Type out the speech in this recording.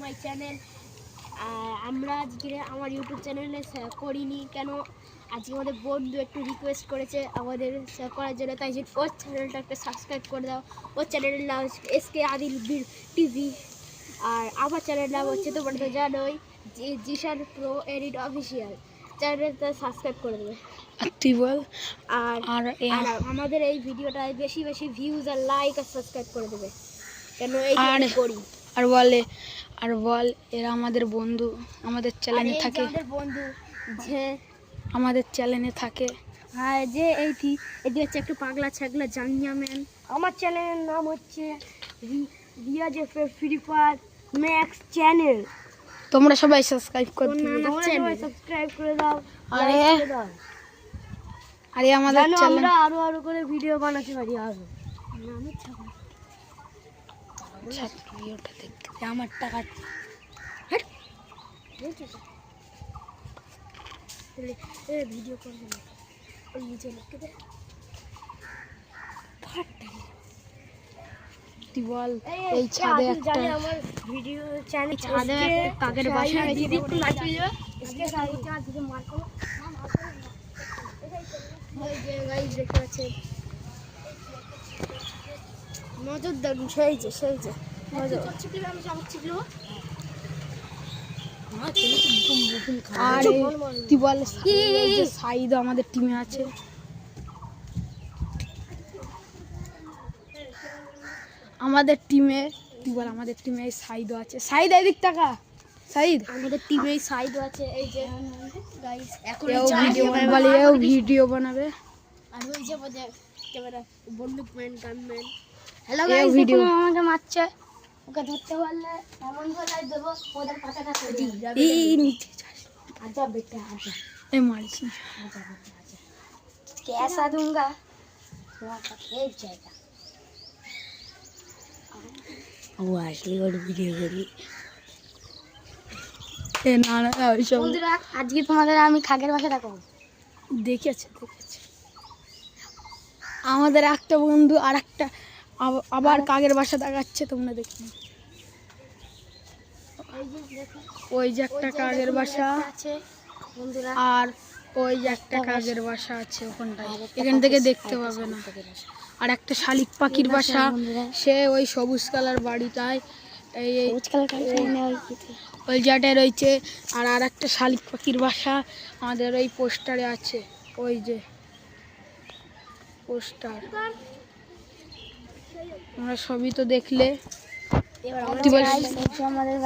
My channel. আমরা আজকে আমার ইউটিউব চ্যানেলে করিনি কেন, আজকে আমাদের বন্ধু একটু রিকোয়েস্ট করেছে আমাদের করার জন্য, তাই ওর চ্যানেলটাকে সাবস্ক্রাইব করে দাও। ওর চ্যানেলের নাম এসকে আদিল টিভি, আর আমার চ্যানেলের নাম হচ্ছে তোমরা তো জানোই জিশান প্রো এডিট অফিসিয়াল। চ্যানেলটা সাবস্ক্রাইব করে দেবে। তুই বল। আর আমাদের এই ভিডিওটায় বেশি বেশি ভিউজ আর লাইক আর সাবস্ক্রাইব করে দেবে কেন এই করি। আর বল এরা আমাদের বন্ধু, আমাদের চ্যানেলে থাকে, আমাদের বন্ধু যে আমাদের চ্যানেলে থাকে। হ্যাঁ, যে এটি হচ্ছে একটু পাগলা ছাগলা জাঙ্গিয়া ম্যান। আমার চ্যানেলের নাম হচ্ছে Riaz Free Fire Max channel. তোমরা সবাই সাবস্ক্রাইব করে দিও। তোমরা সবাই সাবস্ক্রাইব করে দাও। আরে আমাদের চ্যানেল আমরা আরো করে ভিডিও বানাতে পারি। আরো ভিডিওটা দেখতে আমার টাকা ভিডিও করবো না, ওই নিচে লিখে দে। তুই বল এই ছাদে একটা আমার ভিডিও চ্যানেল ছাদে কাকের বাসা দিদি একটু নাচিয়ে যাবে। इसके साथ क्या तुझे मार को এই যে গাইস দেখতে পাচ্ছেন নজর দেন, সেই যে নজর আমি যাচ্ছি কি আর তুই বল সাইদ আমাদের টিমে আছে। আমাদের টিমে তুই বল আমাদের টিমে সাইদও আছে। সাইদ এদিক টাকা। সাইদ আমাদের টিমে সাইদও আছে। এই যে গাইস এখন ভিডিও বানাবে। আর ওই যে ক্যামেরা বন্দুক man gunman. Hello guys, video আমাকে মারছে, ওকে ধরতে পারলে এমন করে দেব ওদের পাটাটা করে দিই। এই নিচে আচ্ছা বেটা আচ্ছা এ মারিস না। আচ্ছা कैसा दूंगा वहां का एक जाएगा। वो আসলে ওর ভিডিও করি। এ না ওইসব বন্ধুরা আজকে তোমাদের আমি খাগের ভাষা দেখাবো। দেখেছে আমাদের একটা বন্ধু আর একটা আবার কাকের বাসা দেখাচ্ছে, তোমরা দেখো। ওই যে একটা কাকের বাসা আছে বন্ধুরা, আর ওই যে একটা কাকের বাসা আছে ওখানটায়, এখান থেকে দেখতে পাবে না। আর একটা শালিক পাখির বাসা, সে ওই সবুজ কালার বাড়িটায় ওই জায়গাটায় রয়েছে। আর একটা শালিক পাখির বাসা আমাদের ওই পোস্টারে আছে, ওই যে পোস্টার। আমরা সবই তো দেখলে। এবার আমাদের